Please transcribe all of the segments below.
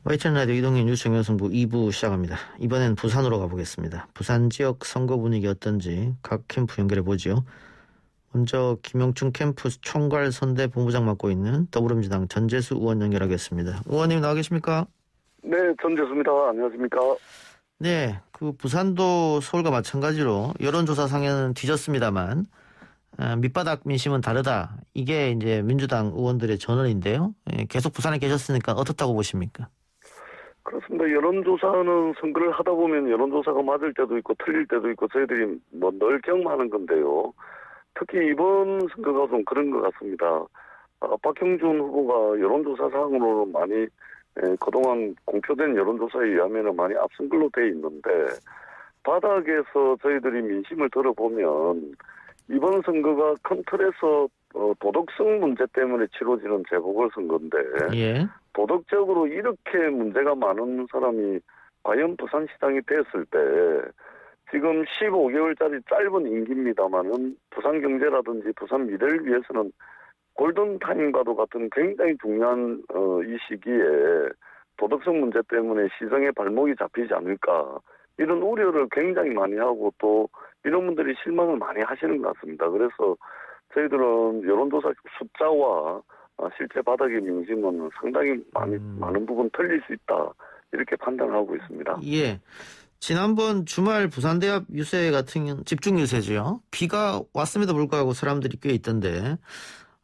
YTN 라디오 이동현 뉴스 정연승부 2부 시작합니다. 이번엔 부산으로 가보겠습니다. 부산 지역 선거 분위기 어떤지 각 캠프 연결해보죠. 먼저 김용춘 캠프 총괄 선대 본부장 맡고 있는 더불어민주당 전재수 의원 연결하겠습니다. 의원님 나와 계십니까? 네, 전재수입니다. 안녕하십니까? 네, 부산도 서울과 마찬가지로 여론조사상에는 뒤졌습니다만 밑바닥 민심은 다르다. 이게 이제 민주당 의원들의 전언인데요. 계속 부산에 계셨으니까 어떻다고 보십니까? 그렇습니다. 여론조사는 선거를 하다 보면 여론조사가 맞을 때도 있고 틀릴 때도 있고 저희들이 늘 경험하는 건데요. 특히 이번 선거가 좀 그런 것 같습니다. 박형준 후보가 여론조사상으로는 많이 그동안 공표된 여론조사에 의하면 많이 앞선 걸로 돼 있는데 바닥에서 저희들이 민심을 들어보면 이번 선거가 큰 틀에서 도덕성 문제 때문에 치러지는 재보궐선거인데 예. 도덕적으로 이렇게 문제가 많은 사람이 과연 부산시장이 됐을 때 지금 15개월짜리 짧은 임기입니다만은 부산 경제라든지 부산 미래를 위해서는 골든타임과도 같은 굉장히 중요한 이 시기에 도덕성 문제 때문에 시정에 발목이 잡히지 않을까 이런 우려를 굉장히 많이 하고 또 이런 분들이 실망을 많이 하시는 것 같습니다. 그래서 저희들은 여론조사 숫자와 실제 바닥의 민심은 상당히 많은 부분 틀릴 수 있다 이렇게 판단을 하고 있습니다. 예. 지난번 주말 부산대합 유세 같은 집중 유세죠. 비가 왔음에도 불구하고 사람들이 꽤 있던데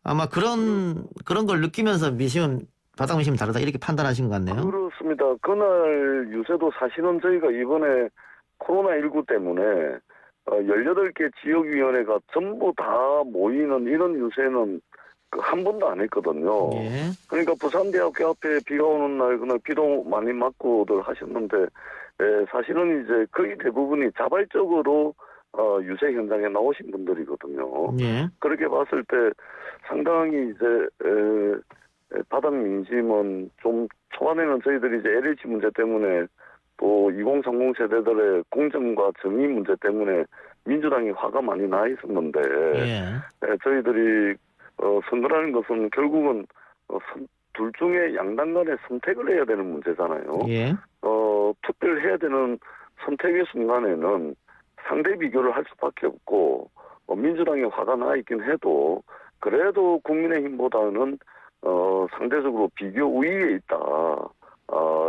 아마 그런 걸 느끼면서 바닥 민심은 다르다 이렇게 판단하신 것 같네요. 그렇습니다. 그날 유세도 사실은 저희가 이번에 코로나19 때문에 18개 지역위원회가 전부 다 모이는 이런 유세는 한 번도 안 했거든요. 예. 그러니까 부산대학교 앞에 비가 오는 날 그날 비도 많이 맞고들 하셨는데 사실은 이제 거의 대부분이 자발적으로 유세 현장에 나오신 분들이거든요. 예. 그렇게 봤을 때 상당히 이제 바닥 민심은 좀 초반에는 저희들이 이제 LH 문제 때문에 또 2030 세대들의 공정과 정의 문제 때문에 민주당이 화가 많이 나 있었는데 저희들이 선거라는 것은 결국은 둘 중에 양당 간에 선택을 해야 되는 문제잖아요. 예. 투표를 해야 되는 선택의 순간에는 상대 비교를 할 수밖에 없고 민주당에 화가 나 있긴 해도 그래도 국민의힘보다는 상대적으로 비교 우위에 있다.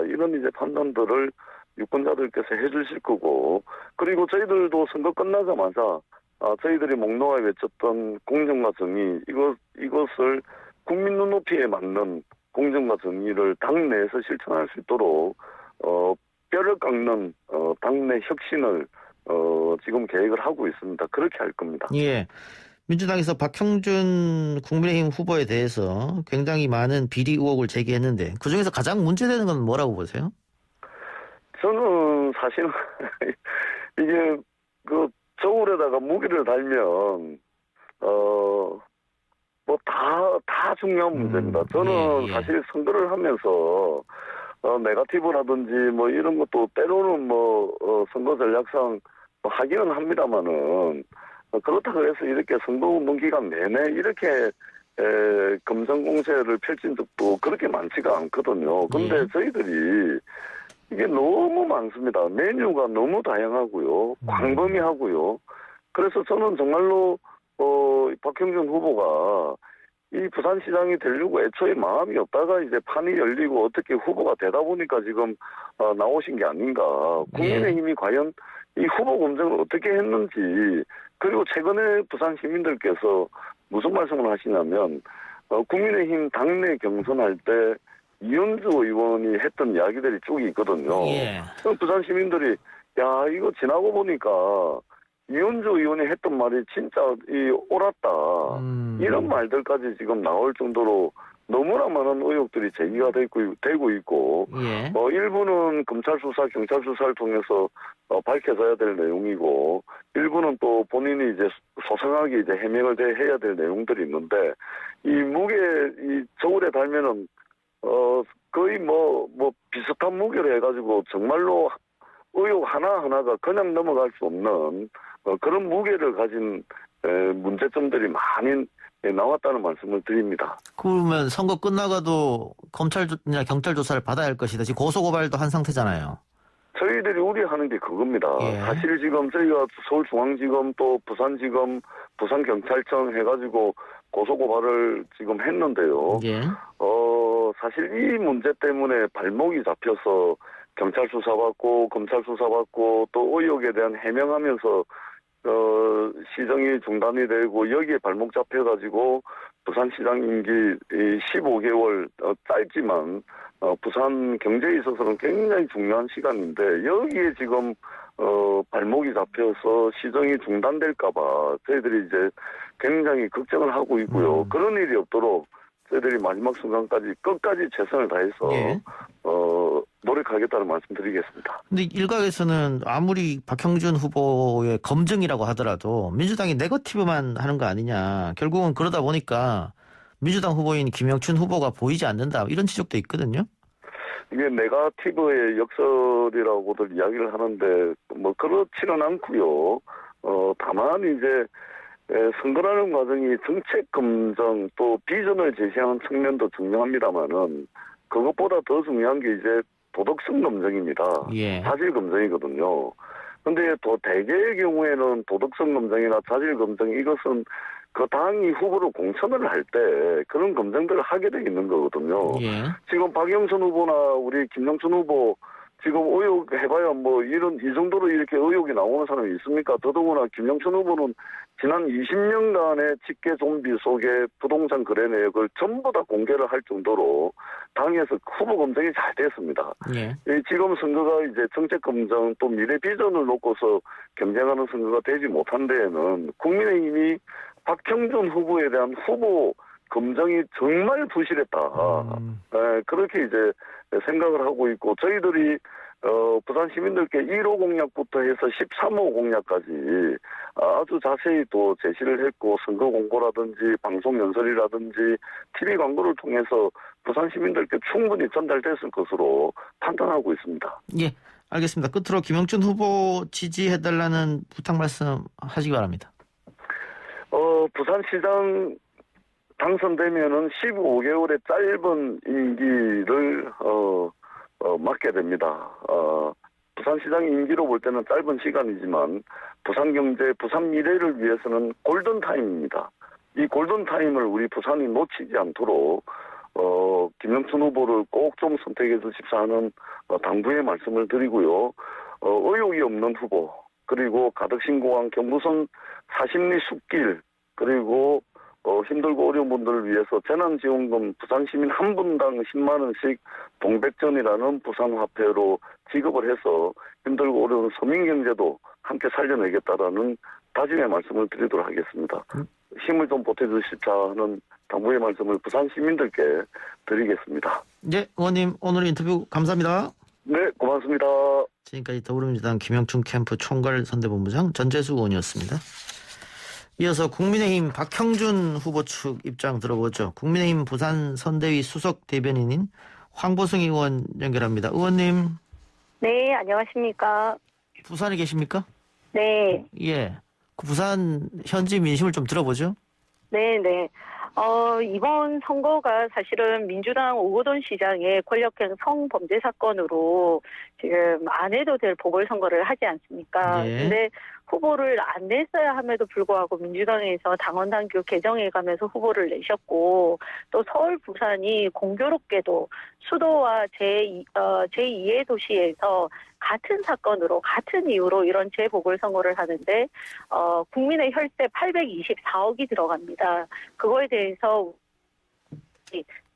이런 이제 판단들을 유권자들께서 해주실 거고 그리고 저희들도 선거 끝나자마자 저희들이 목 놓아 외쳤던 공정과 정의 이것을 국민 눈높이에 맞는 공정과 정의를 당내에서 실천할 수 있도록 뼈를 깎는 당내 혁신을 지금 계획을 하고 있습니다. 그렇게 할 겁니다. 예. 민주당에서 박형준 국민의힘 후보에 대해서 굉장히 많은 비리 의혹을 제기했는데 그중에서 가장 문제되는 건 뭐라고 보세요? 저는 사실은 이게 저울에다가 무게를 달면 다 중요한 문제입니다. 저는 사실 선거를 하면서 네거티브라든지 이런 것도 때로는 선거 전략상 하기는 합니다만은 그렇다고 해서 이렇게 선거운동 기간 내내 이렇게 검정 공세를 펼친 적도 그렇게 많지가 않거든요. 근데 저희들이 이게 너무 많습니다. 메뉴가 너무 다양하고요. 광범위하고요. 그래서 저는 정말로 박형준 후보가 이 부산시장이 되려고 애초에 마음이 없다가 이제 판이 열리고 어떻게 후보가 되다 보니까 지금 나오신 게 아닌가. 국민의힘이 과연 이 후보 검증을 어떻게 했는지 그리고 최근에 부산 시민들께서 무슨 말씀을 하시냐면 국민의힘 당내 경선할 때 이현주 의원이 했던 이야기들이 쭉 있거든요. 부산 시민들이 야 이거 지나고 보니까 이현주 의원이 했던 말이 진짜 옳았다. 이런 말들까지 지금 나올 정도로 너무나 많은 의혹들이 제기가 되고 있고 일부는 검찰 수사, 경찰 수사를 통해서 밝혀져야 될 내용이고 일부는 또 본인이 이제 소상하게 이제 해명을 해야 될 내용들이 있는데 이 저울에 달면은 거의 비슷한 무게로 해가지고 정말로 의혹 하나하나가 그냥 넘어갈 수 없는 그런 무게를 가진 문제점들이 많이 나왔다는 말씀을 드립니다. 그러면 선거 끝나가도 검찰이나 경찰 조사를 받아야 할 것이다. 지금 고소고발도 한 상태잖아요. 저희들이 우려하는 게 그겁니다. 예. 사실 지금 저희가 서울중앙지검 또 부산지검, 부산경찰청 해가지고 고소고발을 지금 했는데요. 예. 사실 이 문제 때문에 발목이 잡혀서 경찰 수사받고 검찰 수사받고 또 의혹에 대한 해명하면서 시정이 중단이 되고 여기에 발목 잡혀가지고 부산시장 임기 15개월 짧지만 부산 경제에 있어서는 굉장히 중요한 시간인데 여기에 지금 발목이 잡혀서 시정이 중단될까봐 저희들이 이제 굉장히 걱정을 하고 있고요. 그런 일이 없도록 저희들이 마지막 순간까지 끝까지 최선을 다해서 예. 노력하겠다는 말씀드리겠습니다. 근데 일각에서는 아무리 박형준 후보의 검증이라고 하더라도 민주당이 네거티브만 하는 거 아니냐. 결국은 그러다 보니까 민주당 후보인 김영춘 후보가 보이지 않는다. 이런 지적도 있거든요. 이게 네거티브의 역설이라고들 이야기를 하는데 뭐 그렇지는 않고요. 다만 이제 선거라는 과정이 정책 검증 또 비전을 제시하는 측면도 중요합니다만은 그것보다 더 중요한 게 이제 도덕성 검증입니다. 예. 자질 검증이거든요. 근데 또 대개의 경우에는 도덕성 검증이나 자질 검증 이것은 그 당이 후보를 공천을 할 때 그런 검증들을 하게 돼 있는 거거든요. 예. 지금 박영선 후보나 우리 김영춘 후보 지금 의혹 해봐야 뭐 이 정도로 이렇게 의혹이 나오는 사람이 있습니까? 더더구나 김영춘 후보는 지난 20년간의 직계 좀비 속에 부동산 거래 내역을 전부 다 공개를 할 정도로 당에서 후보 검증이 잘 됐습니다. 예. 지금 선거가 이제 정책 검증 또 미래 비전을 놓고서 경쟁하는 선거가 되지 못한 데에는 국민의힘이 박형준 후보에 대한 후보 검증이 정말 부실했다. 그렇게 이제 생각을 하고 있고 저희들이 부산 시민들께 1호 공약부터 해서 13호 공약까지 아주 자세히 또 제시를 했고 선거 공고라든지 방송 연설이라든지 TV 광고를 통해서 부산 시민들께 충분히 전달됐을 것으로 판단하고 있습니다. 예. 알겠습니다. 끝으로 김영춘 후보 지지해달라는 부탁 말씀 하시기 바랍니다. 부산시장 당선되면은 15개월의 짧은 임기를 맡게 됩니다. 부산시장 임기로 볼 때는 짧은 시간이지만 부산 경제, 부산 미래를 위해서는 골든타임입니다. 이 골든타임을 우리 부산이 놓치지 않도록 김영춘 후보를 꼭 좀 선택해 주십사 하는 당부의 말씀을 드리고요. 의혹이 없는 후보 그리고 가덕신공항 경부선 사십리 숲길 그리고 힘들고 어려운 분들을 위해서 재난지원금 부산 시민 한 분당 10만 원씩 동백전이라는 부산 화폐로 지급을 해서 힘들고 어려운 서민 경제도 함께 살려내겠다라는 다짐의 말씀을 드리도록 하겠습니다. 힘을 좀 보태주십사 하는 당부의 말씀을 부산 시민들께 드리겠습니다. 네, 의원님 오늘 인터뷰 감사합니다. 네, 고맙습니다. 지금까지 더불어민주당 김영춘 캠프 총괄 선대본부장 전재수 의원이었습니다. 이어서 국민의힘 박형준 후보 측 입장 들어보죠. 국민의힘 부산 선대위 수석 대변인인 황보승 의원 연결합니다. 의원님. 네, 안녕하십니까. 부산에 계십니까? 네. 예. 그 부산 현지 민심을 좀 들어보죠. 네. 이번 선거가 사실은 민주당 오거돈 시장의 권력형 성범죄 사건으로 지금 안 해도 될 보궐선거를 하지 않습니까? 예. 근데 후보를 안 냈어야 함에도 불구하고 민주당에서 당원당규 개정해 가면서 후보를 내셨고 또 서울, 부산이 공교롭게도 수도와 제2의 도시에서 같은 사건으로 같은 이유로 이런 재보궐선거를 하는데 국민의 혈세 824억이 들어갑니다. 그거에 대해서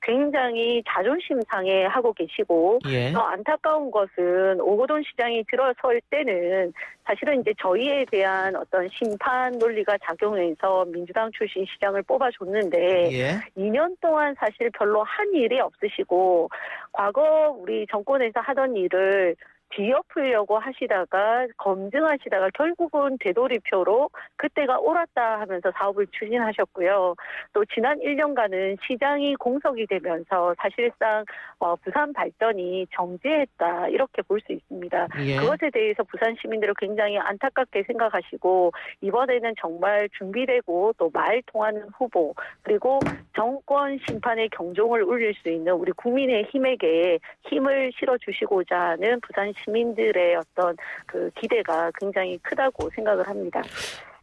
굉장히 자존심 상해하고 계시고 예. 더 안타까운 것은 오거돈 시장이 들어설 때는 사실은 이제 저희에 대한 어떤 심판 논리가 작용해서 민주당 출신 시장을 뽑아줬는데 예. 2년 동안 사실 별로 한 일이 없으시고 과거 우리 정권에서 하던 일을 뒤엎으려고 하시다가 검증하시다가 결국은 되돌이표로 그때가 옳았다 하면서 사업을 추진하셨고요. 또 지난 1년간은 시장이 공석이 되면서 사실상 부산 발전이 정지했다 이렇게 볼 수 있습니다. 예. 그것에 대해서 부산 시민들을 굉장히 안타깝게 생각하시고 이번에는 정말 준비되고 또 말 통하는 후보 그리고 정권 심판의 경종을 울릴 수 있는 우리 국민의 힘에게 힘을 실어주시고자 하는 부산 시민들의 어떤 그 기대가 굉장히 크다고 생각을 합니다.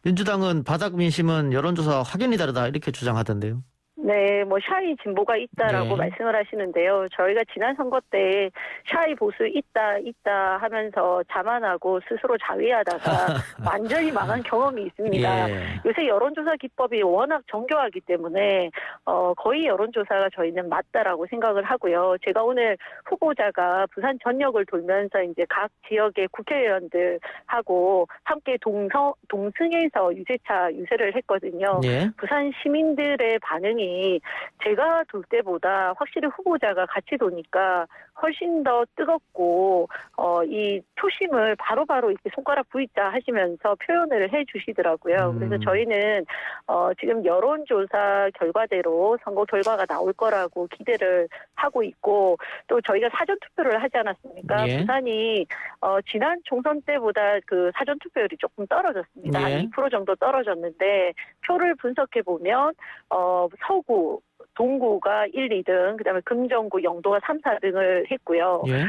민주당은 바닥 민심은 여론조사 확연히 다르다 이렇게 주장하던데요. 네, 뭐 샤이 진보가 있다라고 네. 말씀을 하시는데요. 저희가 지난 선거 때 샤이 보수 있다 하면서 자만하고 스스로 자위하다가 완전히 망한 경험이 있습니다. 예. 요새 여론조사 기법이 워낙 정교하기 때문에 거의 여론조사가 저희는 맞다라고 생각을 하고요. 제가 오늘 후보자가 부산 전역을 돌면서 이제 각 지역의 국회의원들하고 함께 동승해서 유세차 유세를 했거든요. 예. 부산 시민들의 반응이 제가 돌 때보다 확실히 후보자가 같이 도니까 훨씬 더 뜨겁고 이 표심을 바로바로 이렇게 손가락 V자 하시면서 표현을 해주시더라고요. 그래서 저희는 지금 여론조사 결과대로 선거 결과가 나올 거라고 기대를 하고 있고 또 저희가 사전투표를 하지 않았습니까? 예. 부산이 지난 총선 때보다 그 사전투표율이 조금 떨어졌습니다. 예. 한 2% 정도 떨어졌는데 표를 분석해 보면 서구 동구가 1, 2등, 그다음에 금정구, 영도가 3, 4등을 했고요. 예.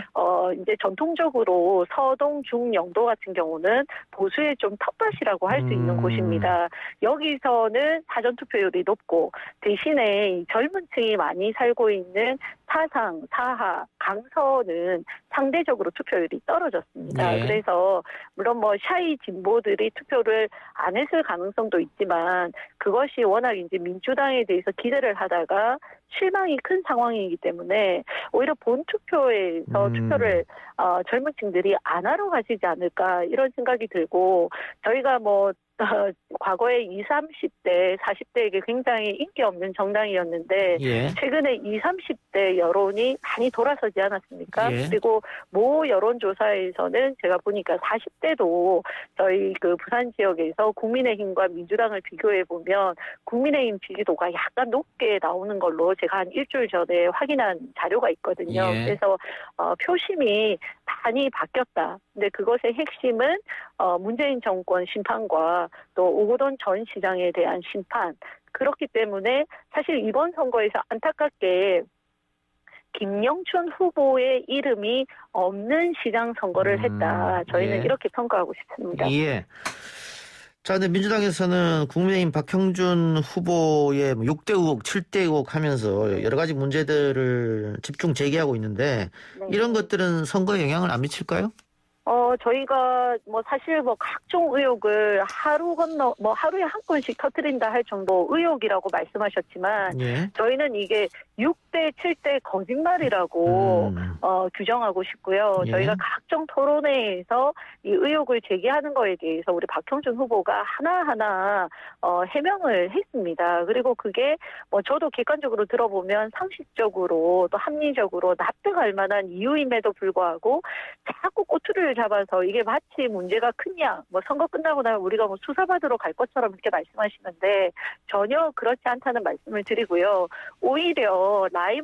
이제 전통적으로 서동, 중, 영도 같은 경우는 보수의 좀 텃밭이라고 할 수 있는 곳입니다. 여기서는 사전투표율이 높고 대신에 이 젊은 층이 많이 살고 있는 사상, 사하, 강서는 상대적으로 투표율이 떨어졌습니다. 예. 그래서 물론 뭐 샤이 진보들이 투표를 안 했을 가능성도 있지만 그것이 워낙 이제 민주당에 대해서 기대를 하다가 실망이 큰 상황이기 때문에 오히려 본 투표에서 투표를 젊은 층들이 안 하러 가시지 않을까 이런 생각이 들고 저희가 뭐 과거에 20, 30대, 40대에게 굉장히 인기 없는 정당이었는데 예. 최근에 20, 30대 여론이 많이 돌아서지 않았습니까? 예. 그리고 모 여론조사에서는 제가 보니까 40대도 저희 그 부산 지역에서 국민의힘과 민주당을 비교해 보면 국민의힘 지지도가 약간 높게 나오는 걸로 제가 한 일주일 전에 확인한 자료가 있거든요. 예. 그래서 표심이 많이 바뀌었다. 근데 그것의 핵심은 문재인 정권 심판과 또 오거돈 전 시장에 대한 심판. 그렇기 때문에 사실 이번 선거에서 안타깝게 김영춘 후보의 이름이 없는 시장 선거를 했다. 저희는 예. 이렇게 평가하고 싶습니다. 예. 자, 근데 민주당에서는 국민의힘 박형준 후보의 6대 의혹, 7대 의혹 하면서 여러 가지 문제들을 집중 제기하고 있는데 네. 이런 것들은 선거에 영향을 안 미칠까요? 저희가 뭐 사실 뭐 각종 의혹을 하루에 한 건씩 터뜨린다 할 정도 의혹이라고 말씀하셨지만 예. 저희는 이게 6대, 7대 거짓말이라고 규정하고 싶고요. 예. 저희가 각종 토론회에서 이 의혹을 제기하는 거에 대해서 우리 박형준 후보가 하나하나 해명을 했습니다. 그리고 그게 뭐 저도 객관적으로 들어보면 상식적으로 또 합리적으로 납득할 만한 이유임에도 불구하고 자꾸 꼬투리를 잡아서 이게 마치 문제가 크냐, 뭐 선거 끝나고 나면 우리가 뭐 수사받으러 갈 것처럼 이렇게 말씀하시는데 전혀 그렇지 않다는 말씀을 드리고요. 오히려 라임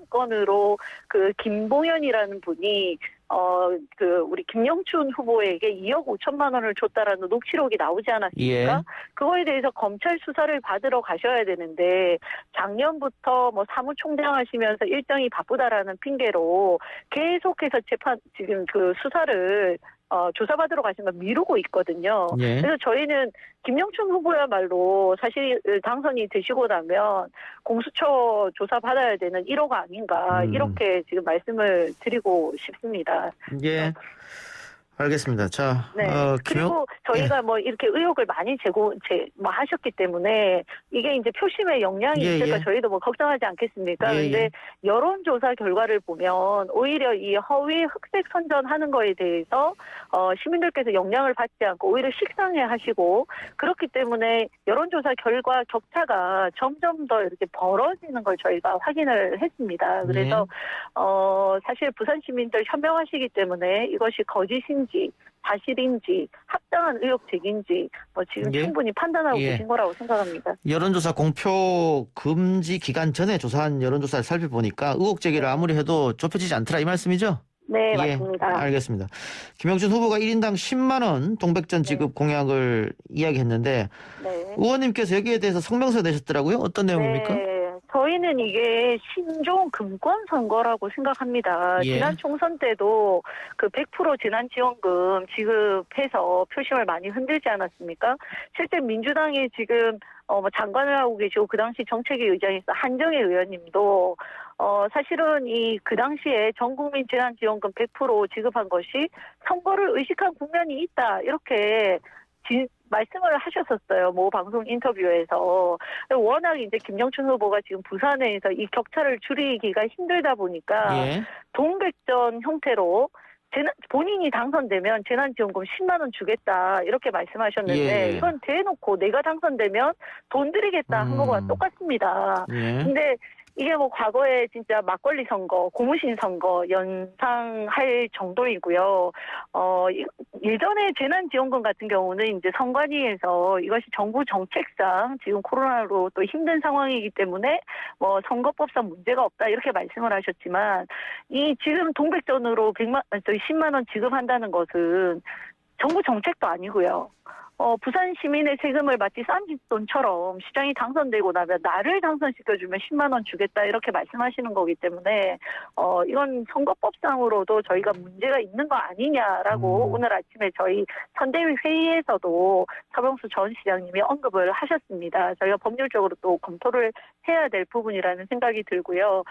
건으로 그 김봉현이라는 분이 우리 김영춘 후보에게 2억 5천만 원을 줬다라는 녹취록이 나오지 않았습니까? 예. 그거에 대해서 검찰 수사를 받으러 가셔야 되는데 작년부터 뭐 사무총장 하시면서 일정이 바쁘다라는 핑계로 계속해서 지금 그 수사를 조사받으러 가신 걸 미루고 있거든요. 예. 그래서 저희는 김영춘 후보야말로 사실 당선이 되시고 나면 공수처 조사받아야 되는 1호가 아닌가 이렇게 지금 말씀을 드리고 싶습니다. 예. 알겠습니다. 자, 네. 그리고 저희가 뭐 이렇게 의혹을 많이 하셨기 때문에 이게 이제 표심에 영향이 있을까 저희도 뭐 걱정하지 않겠습니까? 근데 여론조사 결과를 보면 오히려 이 허위 흑색 선전하는 거에 대해서 시민들께서 영향을 받지 않고 오히려 식상해 하시고 그렇기 때문에 여론조사 결과 격차가 점점 더 이렇게 벌어지는 걸 저희가 확인을 했습니다. 그래서 사실 부산 시민들 현명하시기 때문에 이것이 거짓인지 사실인지 합당한 의혹 제기인지 지금 충분히 판단하고 계신 거라고 생각합니다. 여론조사 공표 금지 기간 전에 조사한 여론조사를 살펴보니까 의혹 제기를 아무리 해도 좁혀지지 않더라 이 말씀이죠? 네, 맞습니다. 알겠습니다. 김영춘 후보가 1인당 10만 원 동백전 지급 공약을 이야기했는데 의원님께서 여기에 대해서 성명서 내셨더라고요. 어떤 내용입니까? 저희는 이게 신종 금권 선거라고 생각합니다. 지난 총선 때도 그 100% 재난지원금 지급해서 표심을 많이 흔들지 않았습니까? 실제 민주당이 지금 장관을 하고 계시고 그 당시 정책위 의장이었던 한정혜 의원님도 사실은 그 당시에 전국민 재난지원금 100% 지급한 것이 선거를 의식한 국면이 있다 이렇게 말씀을 하셨었어요. 모 방송 인터뷰에서. 워낙 이제 김영춘 후보가 지금 부산에서 이 격차를 줄이기가 힘들다 보니까 동백전 형태로 본인이 당선되면 재난지원금 10만 원 주겠다 이렇게 말씀하셨는데 이건 대놓고 내가 당선되면 돈 드리겠다 한 거와 똑같습니다. 근데 이게 뭐 과거에 진짜 막걸리 선거, 고무신 선거 연상할 정도이고요. 예전에 재난지원금 같은 경우는 이제 선관위에서 이것이 정부 정책상 지금 코로나로 또 힘든 상황이기 때문에 뭐 선거법상 문제가 없다 이렇게 말씀을 하셨지만 이 지금 동백전으로 10만 원 지급한다는 것은 정부 정책도 아니고요. 부산 시민의 세금을 마치 쌈짓돈처럼 시장이 당선되고 나면 나를 당선시켜주면 10만 원 주겠다 이렇게 말씀하시는 거기 때문에 이건 선거법상으로도 저희가 문제가 있는 거 아니냐라고 오늘 아침에 저희 선대위 회의에서도 서병수 전 시장님이 언급을 하셨습니다. 저희가 법률적으로 또 검토를 해야 될 부분이라는 생각이 들고요.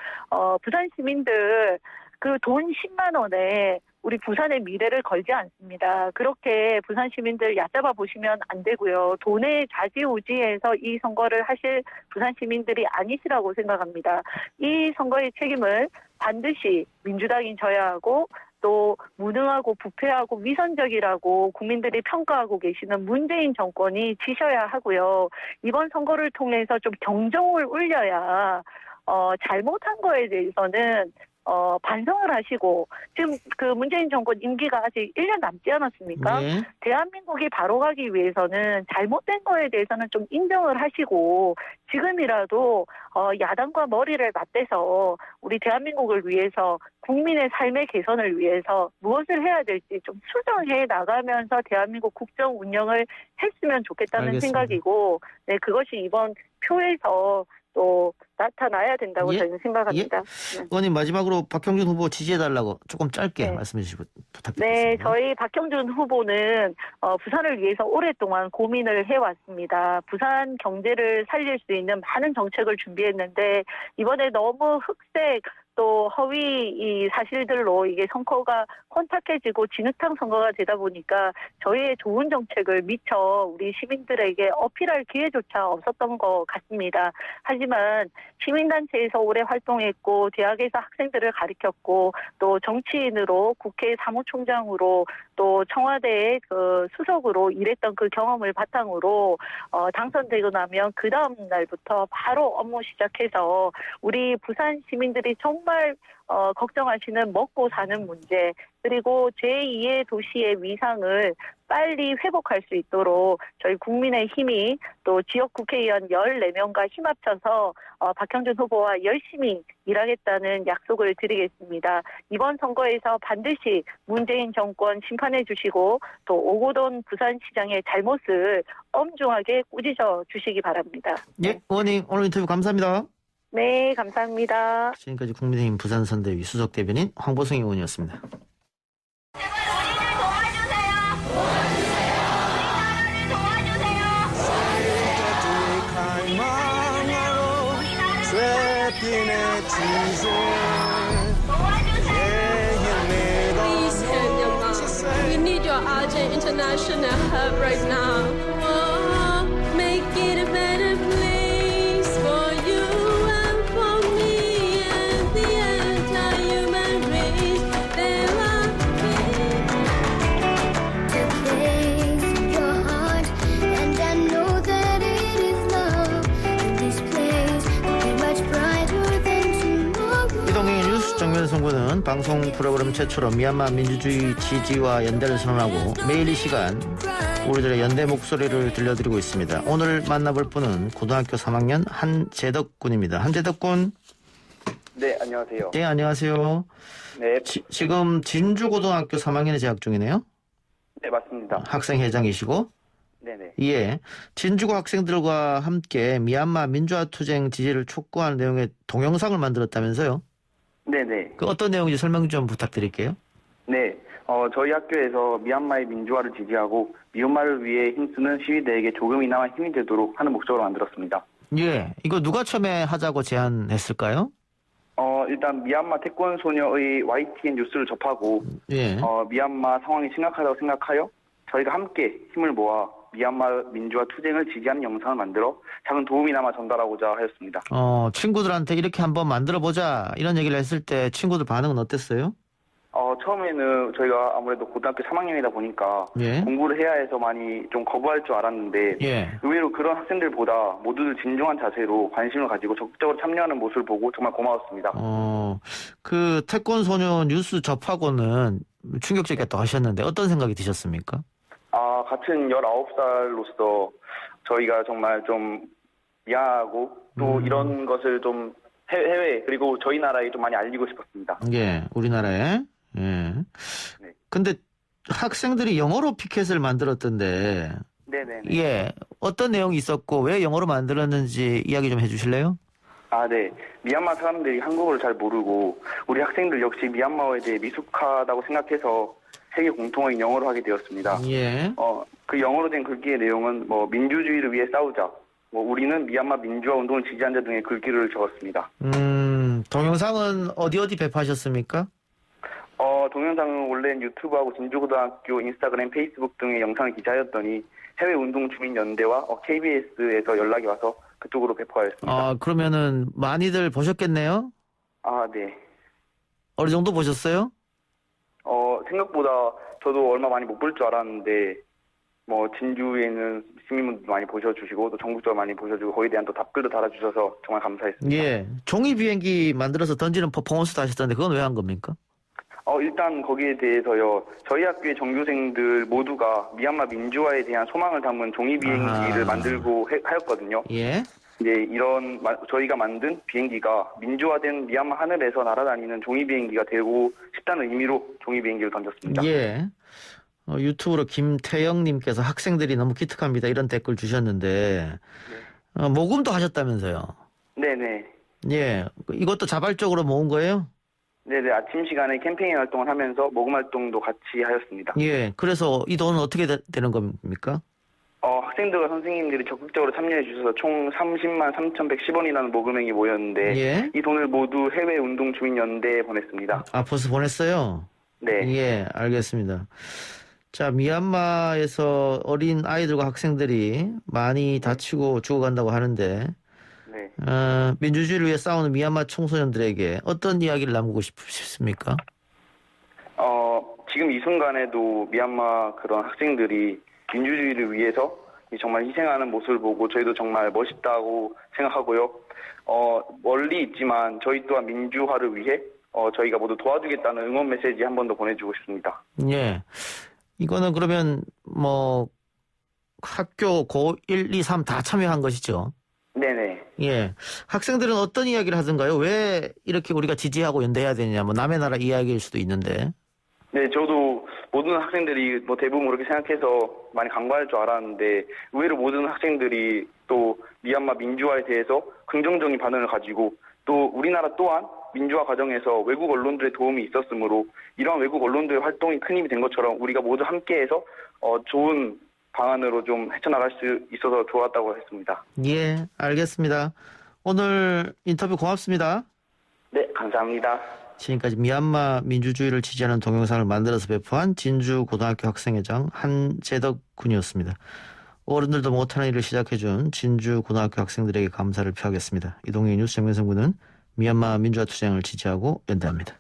부산 시민들 그 돈 10만 원에 우리 부산의 미래를 걸지 않습니다. 그렇게 부산 시민들 얕잡아 보시면 안 되고요. 돈에 좌지우지해서 이 선거를 하실 부산 시민들이 아니시라고 생각합니다. 이 선거의 책임을 반드시 민주당이 져야 하고 또 무능하고 부패하고 위선적이라고 국민들이 평가하고 계시는 문재인 정권이 지셔야 하고요. 이번 선거를 통해서 좀 경종을 울려야 잘못한 거에 대해서는 반성을 하시고 지금 그 문재인 정권 임기가 아직 1년 남지 않았습니까? 대한민국이 바로 가기 위해서는 잘못된 거에 대해서는 좀 인정을 하시고 지금이라도 야당과 머리를 맞대서 우리 대한민국을 위해서 국민의 삶의 개선을 위해서 무엇을 해야 될지 좀 수정해 나가면서 대한민국 국정 운영을 했으면 좋겠다는 생각이고 그것이 이번 표에서 또 나타나야 된다고 저희는 생각합니다. 의원님 마지막으로 박형준 후보 지지해달라고 조금 짧게 말씀해 주시고 부탁드리겠습니다. 네, 저희 박형준 후보는 부산을 위해서 오랫동안 고민을 해왔습니다. 부산 경제를 살릴 수 있는 많은 정책을 준비했는데 이번에 너무 흑색 또 허위 이 사실들로 이게 선거가 혼탁해지고 진흙탕 선거가 되다 보니까 저희의 좋은 정책을 미처 우리 시민들에게 어필할 기회조차 없었던 것 같습니다. 하지만 시민단체에서 오래 활동했고 대학에서 학생들을 가르쳤고 또 정치인으로 국회 사무총장으로 또 청와대의 그 수석으로 일했던 그 경험을 바탕으로 당선되고 나면 그 다음 날부터 바로 업무 시작해서 우리 부산 시민들이 정말 걱정하시는 먹고 사는 문제 그리고 제2의 도시의 위상을 빨리 회복할 수 있도록 저희 국민의힘이 또 지역 국회의원 14명과 힘합쳐서 박형준 후보와 열심히 일하겠다는 약속을 드리겠습니다. 이번 선거에서 반드시 문재인 정권 심판해 주시고 또 오고돈 부산시장의 잘못을 엄중하게 꾸짖어 주시기 바랍니다. 예, 의원님 오늘 인터뷰 감사합니다. 네, 감사합니다. 지금까지 국민의힘 부산선대위 수석대변인 황보승 의원이었습니다. Please stand your mind. We need international hub right now. Oh, make it a better place for you and for me and the entire human race. There are A place in your heart, and I know that it is love. And this place will be much brighter than tomorrow. 이동행의 뉴스 정면성구는 방송 프로그램 최초로 미얀마 민주주의 지지와 연대를 선언하고 매일 이 시간 우리들의 연대 목소리를 들려드리고 있습니다. 오늘 만나볼 분은 고등학교 3학년 한재덕 군입니다. 한재덕 군. 네, 안녕하세요. 네, 안녕하세요. 네, 지금 진주고등학교 3학년에 재학 중이네요. 네, 맞습니다. 학생회장이시고. 네네. 예. 진주고 학생들과 함께 미얀마 민주화 투쟁 지지를 촉구하는 내용의 동영상을 만들었다면서요? 네네. 그 어떤 내용인지 설명 좀 부탁드릴게요. 네, 저희 학교에서 미얀마의 민주화를 지지하고 미얀마를 위해 힘쓰는 시위대에게 조금이나마 힘이 되도록 하는 목적으로 만들었습니다. 예. 이거 누가 처음에 하자고 제안했을까요? 일단 미얀마 태권 소녀의 YTN 뉴스를 접하고 예. 미얀마 상황이 심각하다고 생각하여 저희가 함께 힘을 모아 미얀마 민주화 투쟁을 지지하는 영상을 만들어 작은 도움이나마 전달하고자 하였습니다. 친구들한테 이렇게 한번 만들어보자 이런 얘기를 했을 때 친구들 반응은 어땠어요? 처음에는 저희가 아무래도 고등학교 3학년이다 보니까 예. 공부를 해야 해서 많이 좀 거부할 줄 알았는데 예. 의외로 그런 학생들보다 모두들 진중한 자세로 관심을 가지고 적극적으로 참여하는 모습을 보고 정말 고마웠습니다. 그 태권 소녀 뉴스 접하고는 충격적이었다고 하셨는데 어떤 생각이 드셨습니까? 같은 19살로서 저희가 정말 좀 미안하고 또 이런 것을 좀 해외 그리고 저희 나라에 좀 많이 알리고 싶었습니다. 예, 우리나라에. 예. 네. 근데 학생들이 영어로 피켓을 만들었던데, 네네. 예, 어떤 내용이 있었고 왜 영어로 만들었는지 이야기 좀 해주실래요? 네. 미얀마 사람들이 한국어를 잘 모르고 우리 학생들 역시 미얀마어에 대해 미숙하다고 생각해서 세계 공통어인 영어로 하게 되었습니다. 예. 그 영어로 된 글귀의 내용은 민주주의를 위해 싸우자. 우리는 미얀마 민주화 운동을 지지한다 등의 글귀를 적었습니다. 동영상은 어디 배포하셨습니까? 동영상은 원래는 유튜브하고 진주고등학교 인스타그램, 페이스북 등의 영상을 기자하였더니 해외 운동 주민 연대와 KBS에서 연락이 와서 그쪽으로 배포하였습니다. 그러면은 많이들 보셨겠네요? 네. 어느 정도 보셨어요? 생각보다 저도 얼마 많이 못 볼 줄 알았는데 진주에 있는 시민분들 많이 보셔주시고 또 전국적으로 많이 보셔주고 거기에 대한 또 답글도 달아주셔서 정말 감사했습니다. 예. 종이 비행기 만들어서 던지는 퍼포먼스도 하셨던데 그건 왜 한 겁니까? 일단 거기에 대해서요. 저희 학교의 전교생들 모두가 미얀마 민주화에 대한 소망을 담은 종이 비행기를 만들고 하였거든요. 예. 이제 저희가 만든 비행기가 민주화된 미얀마 하늘에서 날아다니는 종이 비행기가 되고 싶다는 의미로 종이 비행기를 던졌습니다. 예. 유튜브로 김태영님께서 학생들이 너무 기특합니다. 이런 댓글 주셨는데, 모금도 하셨다면서요? 네네. 예. 이것도 자발적으로 모은 거예요? 네네. 아침 시간에 캠페인 활동을 하면서 모금 활동도 같이 하였습니다. 예. 그래서 이 돈은 어떻게 되는 겁니까? 학생들과 선생님들이 적극적으로 참여해 주셔서 총 30만 3,110원이라는 모금액이 모였는데 예. 이 돈을 모두 해외 운동 주민 연대에 보냈습니다. 벌써 보냈어요? 네. 예, 알겠습니다. 자, 미얀마에서 어린 아이들과 학생들이 많이 다치고 죽어간다고 하는데, 네. 민주주의를 위해 싸우는 미얀마 청소년들에게 어떤 이야기를 나누고 싶습니까? 지금 이 순간에도 미얀마 그런 학생들이 민주주의를 위해서 정말 희생하는 모습을 보고 저희도 정말 멋있다고 생각하고요. 멀리 있지만 저희 또한 민주화를 위해 저희가 모두 도와주겠다는 응원 메시지 한 번 더 보내주고 싶습니다. 예. 이거는 그러면 학교 고1, 2, 3 다 참여한 것이죠? 네네. 예. 학생들은 어떤 이야기를 하던가요? 왜 이렇게 우리가 지지하고 연대해야 되냐? 남의 나라 이야기일 수도 있는데. 네, 저도 모든 학생들이 대부분 그렇게 생각해서 많이 간과할 줄 알았는데 의외로 모든 학생들이 또 미얀마 민주화에 대해서 긍정적인 반응을 가지고 또 우리나라 또한 민주화 과정에서 외국 언론들의 도움이 있었으므로 이러한 외국 언론들의 활동이 큰 힘이 된 것처럼 우리가 모두 함께해서 좋은 방안으로 좀 헤쳐나갈 수 있어서 좋았다고 했습니다. 예, 알겠습니다. 오늘 인터뷰 고맙습니다. 네, 감사합니다. 지금까지 미얀마 민주주의를 지지하는 동영상을 만들어서 배포한 진주고등학교 학생회장 한재덕 군이었습니다. 어른들도 못하는 일을 시작해준 진주고등학교 학생들에게 감사를 표하겠습니다. 이동희 뉴스 정면성 군은 미얀마 민주화 투쟁을 지지하고 연대합니다.